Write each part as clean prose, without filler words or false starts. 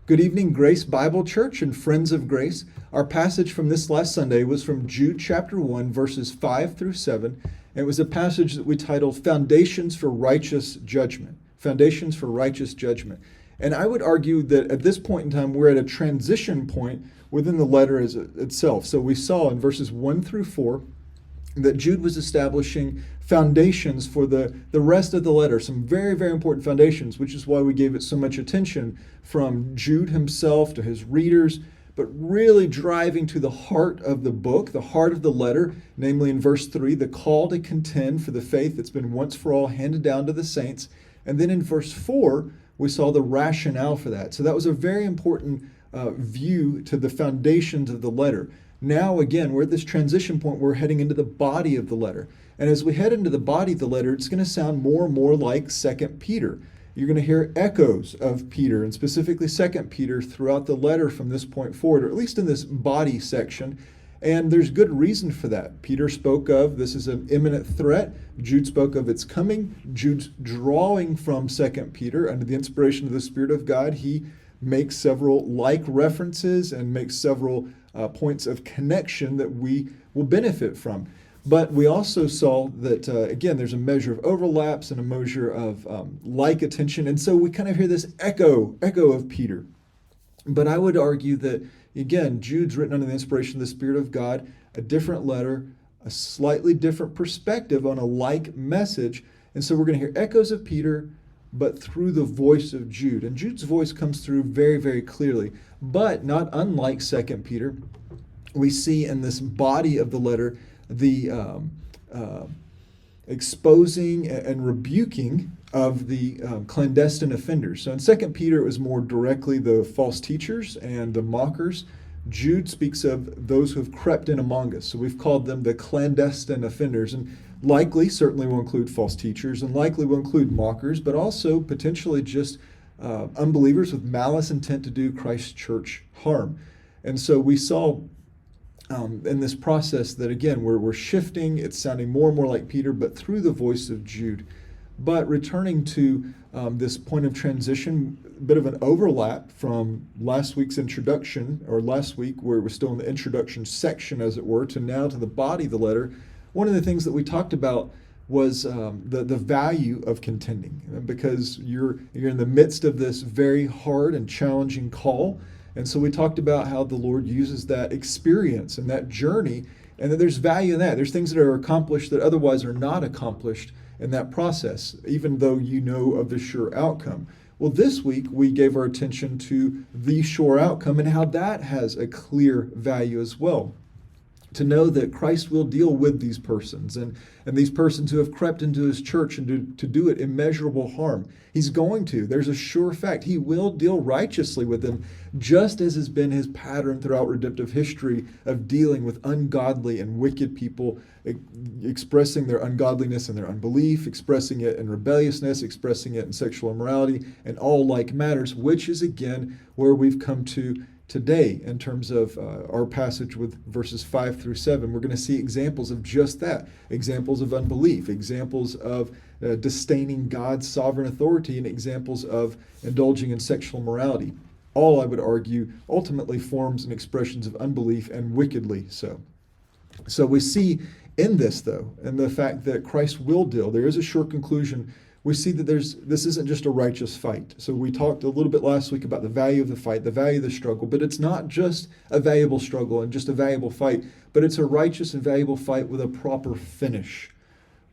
Good evening, Grace Bible Church and friends of Grace. Our passage from this last Sunday was from Jude chapter 1, verses 5 through 7. And it was a passage that we titled Foundations for Righteous Judgment. Foundations for Righteous Judgment. And I would argue that at this point in time, we're at a transition point within the letter itself. So we saw in verses 1 through 4 that Jude was establishing foundations for the rest of the letter, some very, very important foundations, which is why we gave it so much attention from Jude himself to his readers, but really driving to the heart of the book, the heart of the letter, namely in verse 3, the call to contend for the faith that's been once for all handed down to the saints. And then in verse 4, we saw the rationale for that. So that was a very important view to the foundations of the letter. Now, again, we're at this transition point. We're heading into the body of the letter. And as we head into the body of the letter, it's going to sound more and more like 2 Peter. You're going to hear echoes of Peter, and specifically 2 Peter, throughout the letter from this point forward, or at least in this body section. And there's good reason for that. Peter spoke of this is an imminent threat. Jude spoke of its coming. Jude's drawing from 2 Peter under the inspiration of the Spirit of God. He makes several like references and makes several points of connection that we will benefit from. But we also saw that, again, there's a measure of overlaps and a measure of like attention. And so we kind of hear this echo of Peter. But I would argue that, again, Jude's written under the inspiration of the Spirit of God, a different letter, a slightly different perspective on a like message. And so we're going to hear echoes of Peter, but through the voice of Jude. And Jude's voice comes through very, very clearly. But not unlike 2 Peter, we see in this body of the letter the exposing and rebuking of the clandestine offenders. So in 2 Peter, it was more directly the false teachers and the mockers. Jude speaks of those who have crept in among us. So we've called them the clandestine offenders. And likely, certainly will include false teachers, and likely will include mockers, but also potentially just unbelievers with malice intent to do Christ's church harm. And so we saw in this process that, again, we're shifting. It's sounding more and more like Peter, but through the voice of Jude. But returning to this point of transition, a bit of an overlap from last week's introduction, or last week where we're still in the introduction section, as it were, to now to the body of the letter. One of the things that we talked about was the value of contending, because you're in the midst of this very hard and challenging call. And so we talked about how the Lord uses that experience and that journey, and that there's value in that. There's things that are accomplished that otherwise are not accomplished in that process, even though you know of the sure outcome. Well, this week we gave our attention to the sure outcome and how that has a clear value as well. To know that Christ will deal with these persons and these persons who have crept into his church and to do it immeasurable harm. He's going to. There's a sure fact. He will deal righteously with them, just as has been his pattern throughout redemptive history of dealing with ungodly and wicked people, expressing their ungodliness and their unbelief, expressing it in rebelliousness, expressing it in sexual immorality, and all like matters, which is, again, where we've come to today in terms of our passage with verses 5 through 7. We're going to see examples of just that, examples of unbelief, examples of disdaining God's sovereign authority, and examples of indulging in sexual morality. All, I would argue, ultimately forms and expressions of unbelief, and wickedly so. So we see in this, though, and the fact that Christ will deal, there is a sure conclusion. We see that this isn't just a righteous fight. So we talked a little bit last week about the value of the fight, the value of the struggle, but it's not just a valuable struggle and just a valuable fight, but it's a righteous and valuable fight with a proper finish,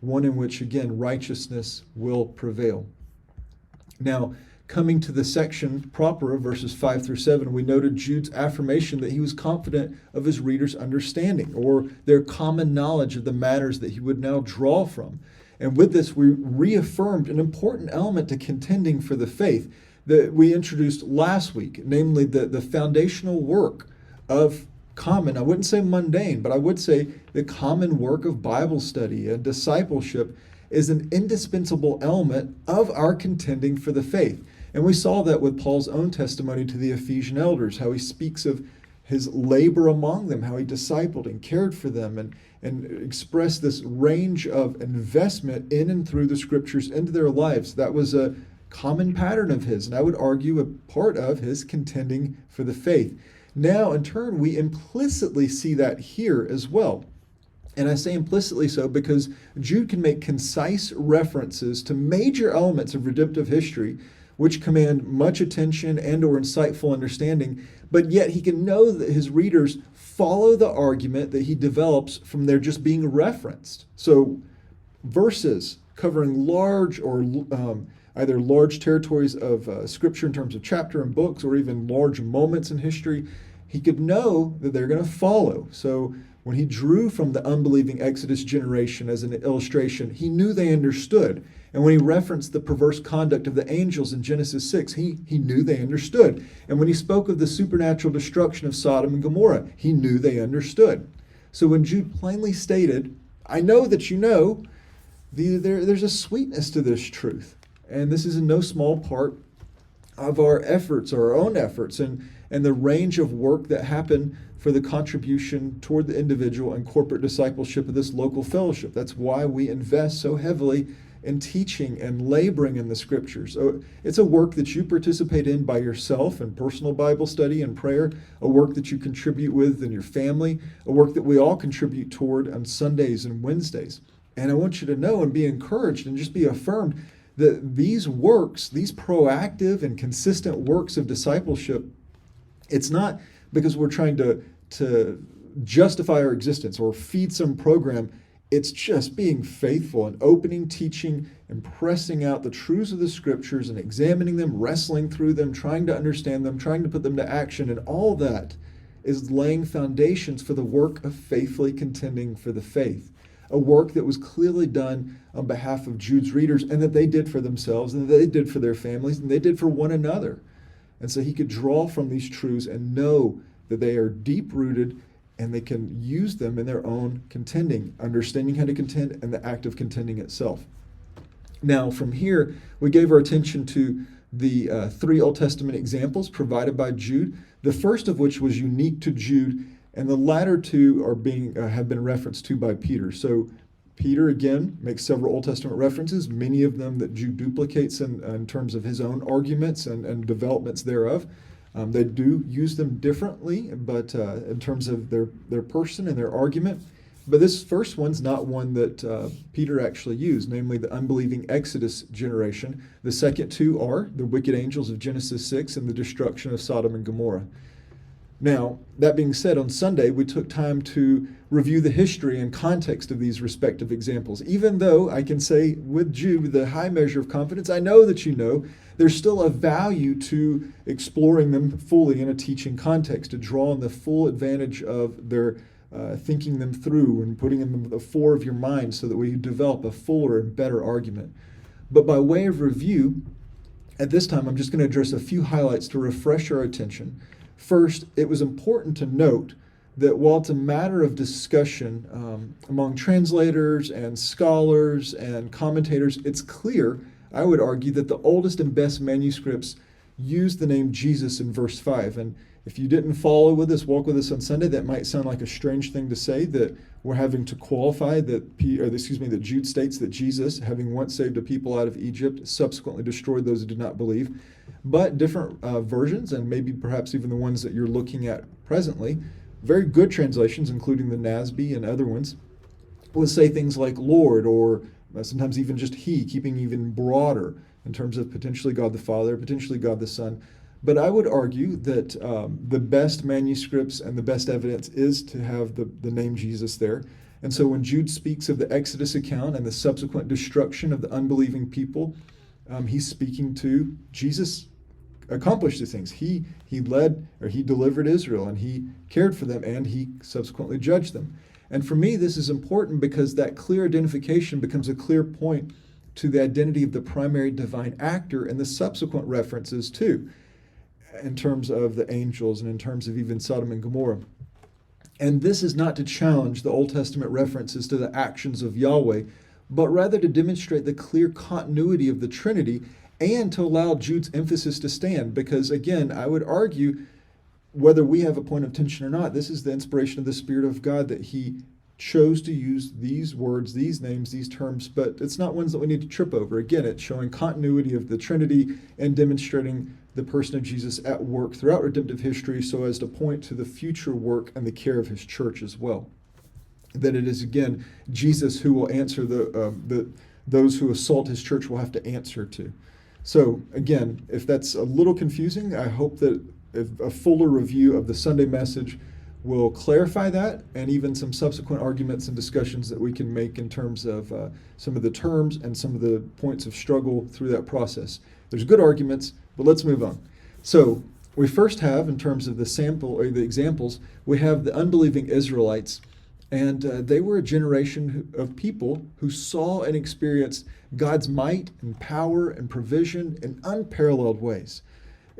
one in which, again, righteousness will prevail. Now, coming to the section proper of verses 5 through 7, we noted Jude's affirmation that he was confident of his readers' understanding, or their common knowledge of the matters that he would now draw from. And with this, we reaffirmed an important element to contending for the faith that we introduced last week, namely the foundational work of common, I wouldn't say mundane, but I would say the common work of Bible study and discipleship is an indispensable element of our contending for the faith. And we saw that with Paul's own testimony to the Ephesian elders, how he speaks of his labor among them, how he discipled and cared for them, and expressed this range of investment in and through the scriptures into their lives. That was a common pattern of his, and I would argue a part of his contending for the faith. Now, in turn, we implicitly see that here as well. And I say implicitly so because Jude can make concise references to major elements of redemptive history which command much attention and or insightful understanding, but yet he can know that his readers follow the argument that he develops from their just being referenced. So verses covering large or either large territories of Scripture in terms of chapter and books, or even large moments in history, he could know that they're going to follow. So when he drew from the unbelieving Exodus generation as an illustration, he knew they understood. And when he referenced the perverse conduct of the angels in Genesis 6, he knew they understood. And when he spoke of the supernatural destruction of Sodom and Gomorrah, he knew they understood. So when Jude plainly stated, I know that you know, there's a sweetness to this truth. And this is in no small part of our efforts, our own efforts, and the range of work that happen for the contribution toward the individual and corporate discipleship of this local fellowship. That's why we invest so heavily in teaching and laboring in the Scriptures. So it's a work that you participate in by yourself in personal Bible study and prayer, a work that you contribute with in your family, a work that we all contribute toward on Sundays and Wednesdays. And I want you to know and be encouraged and just be affirmed that these works, these proactive and consistent works of discipleship, it's not because we're trying to justify our existence or feed some program. It's just being faithful and opening, teaching, and pressing out the truths of the Scriptures and examining them, wrestling through them, trying to understand them, trying to put them to action. And all that is laying foundations for the work of faithfully contending for the faith. A work that was clearly done on behalf of Jude's readers, and that they did for themselves, and that they did for their families, and they did for one another. And so he could draw from these truths and know that they are deep-rooted and they can use them in their own contending, understanding how to contend and the act of contending itself. Now, from here, we gave our attention to the three Old Testament examples provided by Jude, the first of which was unique to Jude, and the latter two are have been referenced to by Peter. So Peter, again, makes several Old Testament references, many of them that Jude duplicates in terms of his own arguments and developments thereof. They do use them differently, but in terms of their person and their argument. But this first one's not one that Peter actually used, namely the unbelieving Exodus generation. The second two are the wicked angels of Genesis 6 and the destruction of Sodom and Gomorrah. Now, that being said, on Sunday, we took time to review the history and context of these respective examples. Even though I can say with Jude, with a high measure of confidence, I know that you know, there's still a value to exploring them fully in a teaching context, to draw on the full advantage of their thinking them through and putting them in the fore of your mind so that we develop a fuller and better argument. But by way of review, at this time, I'm just going to address a few highlights to refresh our attention. First, it was important to note that while it's a matter of discussion among translators and scholars and commentators, it's clear, I would argue, that the oldest and best manuscripts use the name Jesus in verse 5. And if you didn't follow with us, walk with us on Sunday, that might sound like a strange thing to say, that we're having to qualify that Jude states that Jesus, having once saved a people out of Egypt, subsequently destroyed those who did not believe. But different versions, and maybe perhaps even the ones that you're looking at presently, very good translations, including the NASB and other ones, will say things like Lord, or sometimes even just He, keeping even broader in terms of potentially God the Father, potentially God the Son. But I would argue that the best manuscripts and the best evidence is to have the name Jesus there. And so when Jude speaks of the Exodus account and the subsequent destruction of the unbelieving people, he's speaking to Jesus accomplished these things. He led, or he delivered Israel, and he cared for them, and he subsequently judged them. And for me, this is important because that clear identification becomes a clear point to the identity of the primary divine actor and the subsequent references too, in terms of the angels and in terms of even Sodom and Gomorrah. And this is not to challenge the Old Testament references to the actions of Yahweh, but rather to demonstrate the clear continuity of the Trinity and to allow Jude's emphasis to stand. Because again, I would argue, whether we have a point of tension or not, this is the inspiration of the Spirit of God that he chose to use these words, these names, these terms, but it's not ones that we need to trip over. Again, it's showing continuity of the Trinity and demonstrating the person of Jesus at work throughout redemptive history so as to point to the future work and the care of his church as well. That it is, again, Jesus who will answer those who assault his church will have to answer to. So, again, if that's a little confusing, I hope that a fuller review of the Sunday message will clarify that, and even some subsequent arguments and discussions that we can make in terms of some of the terms and some of the points of struggle through that process. There's good arguments, but let's move on. So we first have, in terms of the sample or the examples, we have the unbelieving Israelites, and they were a generation of people who saw and experienced God's might and power and provision in unparalleled ways.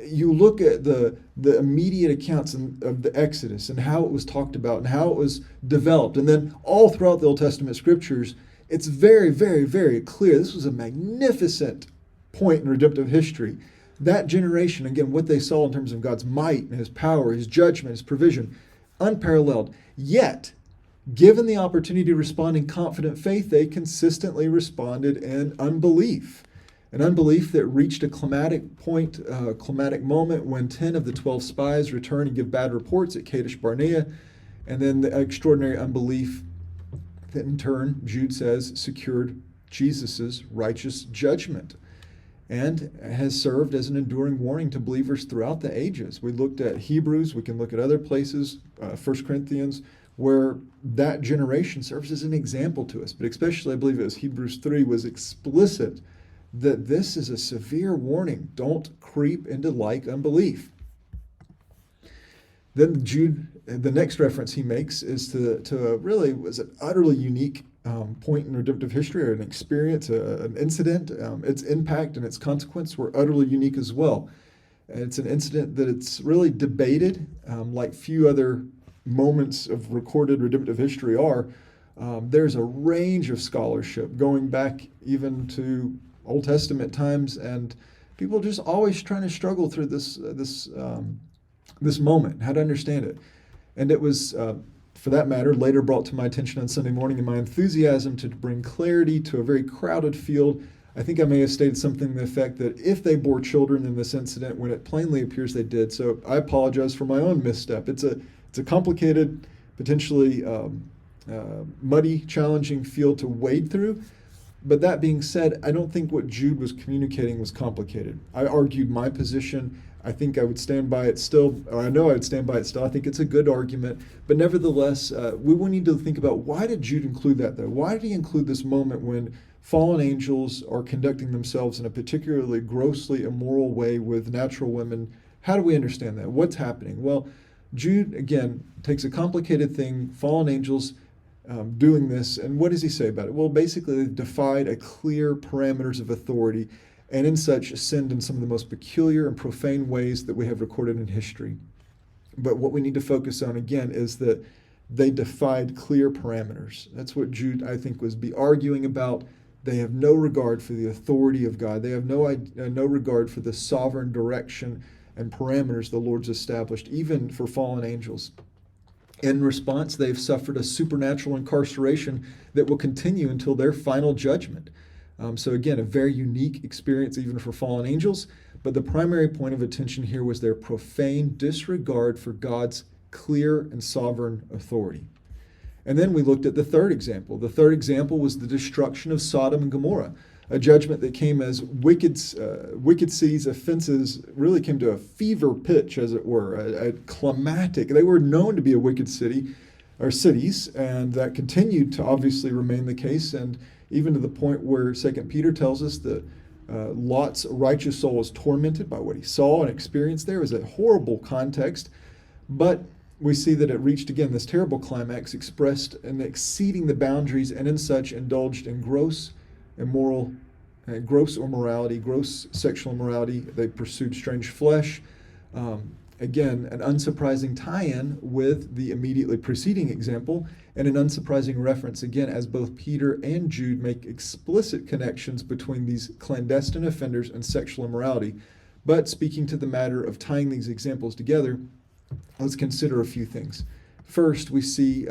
You look at the immediate accounts of the Exodus and how it was talked about and how it was developed. And then all throughout the Old Testament scriptures, it's very, very, very clear. This was a magnificent point in redemptive history. That generation, again, what they saw in terms of God's might and his power, his judgment, his provision, unparalleled. Yet, given the opportunity to respond in confident faith, they consistently responded in unbelief. An unbelief that reached a climatic moment when 10 of the 12 spies return and give bad reports at Kadesh Barnea, and then the extraordinary unbelief that in turn, Jude says, secured Jesus' righteous judgment and has served as an enduring warning to believers throughout the ages. We looked at Hebrews, we can look at other places, 1 Corinthians, where that generation serves as an example to us. But especially, I believe it was Hebrews 3 was explicit that this is a severe warning. Don't creep into like unbelief. Then Jude, the next reference he makes is to really was an utterly unique point in redemptive history, or an experience, an incident. Its impact and its consequence were utterly unique as well. And it's an incident that it's really debated, like few other moments of recorded redemptive history are. There's a range of scholarship going back even to Old Testament times, and people just always trying to struggle through this moment, how to understand it. And it was, for that matter, later brought to my attention on Sunday morning in my enthusiasm to bring clarity to a very crowded field. I think I may have stated something to the effect that if they bore children in this incident, when it plainly appears they did. So I apologize for my own misstep. It's a complicated, potentially muddy, challenging field to wade through. But that being said, I don't think what Jude was communicating was complicated. I argued my position. I think I would stand by it still, or I know I would stand by it still. I think it's a good argument. But nevertheless, we will need to think about, why did Jude include that, though? Why did he include this moment when fallen angels are conducting themselves in a particularly grossly immoral way with natural women? How do we understand that? What's happening? Well, Jude, again, takes a complicated thing, fallen angels, doing this, and what does he say about it? Well, basically, they've defied a clear parameters of authority, and in such sinned in some of the most peculiar and profane ways that we have recorded in history. But what we need to focus on, again, is that they defied clear parameters. That's what Jude, I think, was arguing about. They have no regard for the authority of God. They have no regard for the sovereign direction and parameters the Lord's established, even for fallen angels. In response, they've suffered a supernatural incarceration that will continue until their final judgment. So again, a very unique experience even for fallen angels. But the primary point of attention here was their profane disregard for God's clear and sovereign authority. And then we looked at the third example. The third example was the destruction of Sodom and Gomorrah, a judgment that came as wicked cities' offenses really came to a fever pitch, as it were, a climatic. They were known to be a wicked city, or cities, and that continued to obviously remain the case, and even to the point where 2 Peter tells us that Lot's righteous soul was tormented by what he saw and experienced there. It was a horrible context, but we see that it reached, again, this terrible climax, expressed in exceeding the boundaries, and in such indulged in gross immorality, gross sexual immorality. They pursued strange flesh. Again, an unsurprising tie-in with the immediately preceding example, and an unsurprising reference, again, as both Peter and Jude make explicit connections between these clandestine offenders and sexual immorality. But speaking to the matter of tying these examples together, let's consider a few things. First, we see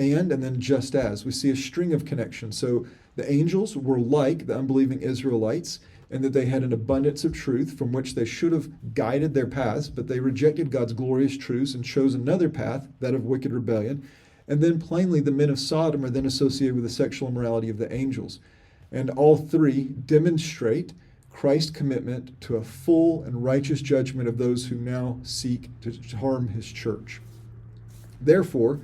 and then just as. We see a string of connections. So the angels were like the unbelieving Israelites, and that they had an abundance of truth from which they should have guided their paths, but they rejected God's glorious truths and chose another path, that of wicked rebellion. And then plainly, the men of Sodom are then associated with the sexual immorality of the angels. And all three demonstrate Christ's commitment to a full and righteous judgment of those who now seek to harm his church. Therefore,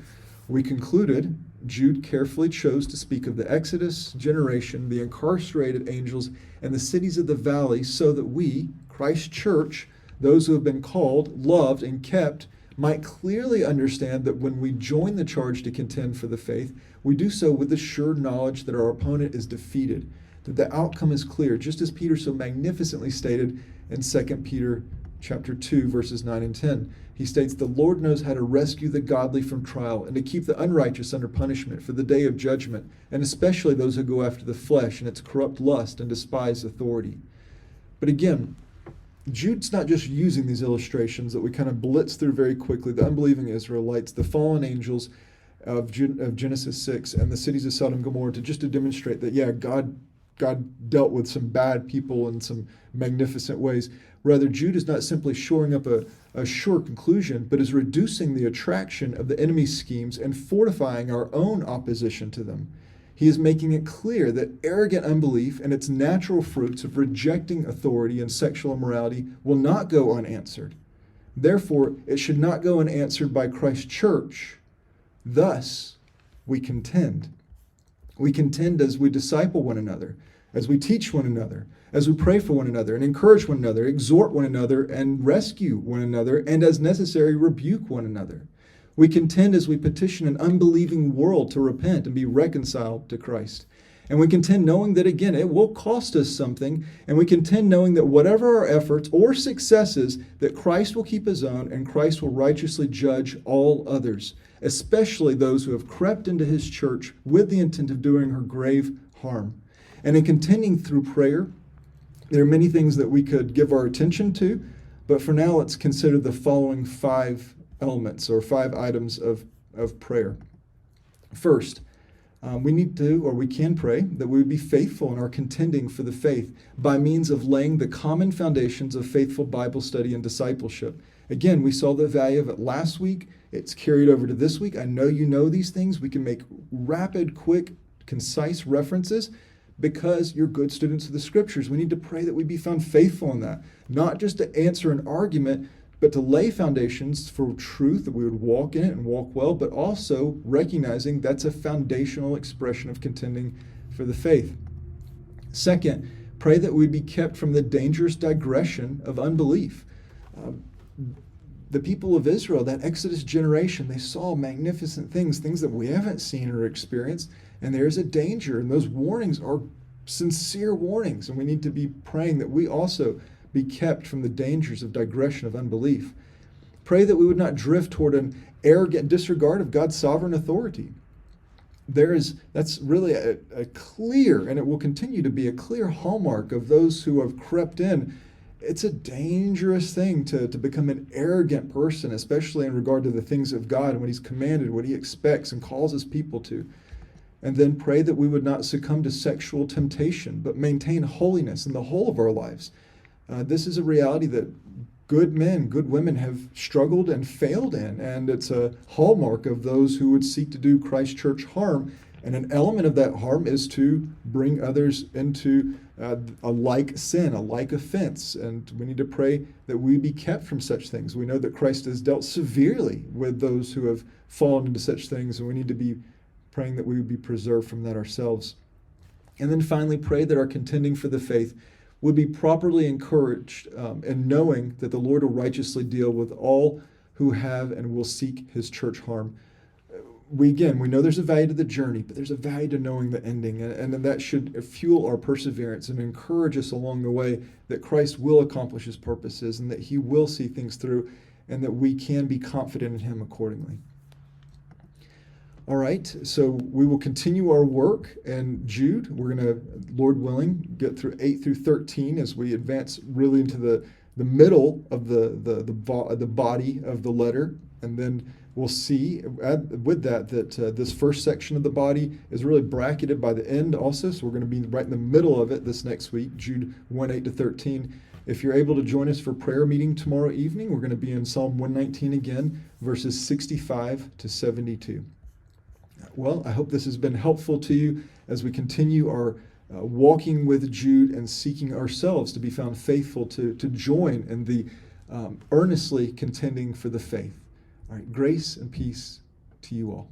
we concluded Jude carefully chose to speak of the Exodus generation, the incarcerated angels, and the cities of the valley, so that we, Christ's church, those who have been called, loved, and kept, might clearly understand that when we join the charge to contend for the faith, we do so with the sure knowledge that our opponent is defeated, that the outcome is clear, just as Peter so magnificently stated in 2 Peter chapter 2, verses 9 and 10. He states, "The Lord knows how to rescue the godly from trial and to keep the unrighteous under punishment for the day of judgment, and especially those who go after the flesh and its corrupt lust and despise authority." But again, Jude's not just using these illustrations that we kind of blitz through very quickly, the unbelieving Israelites, the fallen angels of Genesis 6, and the cities of Sodom and Gomorrah to demonstrate that, yeah, God dealt with some bad people in some magnificent ways. Rather, Jude is not simply shoring up a sure conclusion, but is reducing the attraction of the enemy's schemes and fortifying our own opposition to them. He is making it clear that arrogant unbelief and its natural fruits of rejecting authority and sexual immorality will not go unanswered. Therefore, it should not go unanswered by Christ's church. Thus, we contend. We contend as we disciple one another, as we teach one another, as we pray for one another and encourage one another, exhort one another and rescue one another, and as necessary, rebuke one another. We contend as we petition an unbelieving world to repent and be reconciled to Christ. And we contend knowing that, again, it will cost us something, and we contend knowing that whatever our efforts or successes, that Christ will keep his own and Christ will righteously judge all others, especially those who have crept into his church with the intent of doing her grave harm. And in contending through prayer, there are many things that we could give our attention to, but for now, let's consider the following 5 elements or 5 items of prayer. First, we can pray that we would be faithful in our contending for the faith by means of laying the common foundations of faithful Bible study and discipleship. Again, we saw the value of it last week. It's carried over to this week. I know you know these things. We can make rapid, quick, concise references because you're good students of the scriptures. We need to pray that we be found faithful in that, not just to answer an argument, but to lay foundations for truth, that we would walk in it and walk well, but also recognizing that's a foundational expression of contending for the faith. Second, pray that we be kept from the dangerous digression of unbelief. The people of Israel, that Exodus generation, they saw magnificent things that we haven't seen or experienced, and there's a danger, and those warnings are sincere warnings, and we need to be praying that we also be kept from the dangers of digression of unbelief. Pray that we would not drift toward an arrogant disregard of God's sovereign authority. That's really a clear, and it will continue to be a clear hallmark of those who have crept in. It's a dangerous thing to become an arrogant person, especially in regard to the things of God and what he's commanded, what he expects and calls his people to. And then pray that we would not succumb to sexual temptation, but maintain holiness in the whole of our lives. This is a reality that good men, good women have struggled and failed in, and it's a hallmark of those who would seek to do Christ's church harm. And an element of that harm is to bring others into a like sin, a like offense. And we need to pray that we be kept from such things. We know that Christ has dealt severely with those who have fallen into such things, and we need to be praying that we would be preserved from that ourselves. And then finally, pray that our contending for the faith would be properly encouraged in knowing that the Lord will righteously deal with all who have and will seek his church harm. We know there's a value to the journey, but there's a value to knowing the ending, and that should fuel our perseverance and encourage us along the way that Christ will accomplish his purposes and that he will see things through, and that we can be confident in him accordingly. All right, so we will continue our work in Jude. We're going to, Lord willing, get through 8 through 13 as we advance really into the middle of the body of the letter, and then we'll see with that this first section of the body is really bracketed by the end also, so we're going to be right in the middle of it this next week, Jude 1:8-13. If you're able to join us for prayer meeting tomorrow evening, we're going to be in Psalm 119 again, verses 65-72. Well, I hope this has been helpful to you as we continue our walking with Jude and seeking ourselves to be found faithful to join in the earnestly contending for the faith. All right, grace and peace to you all.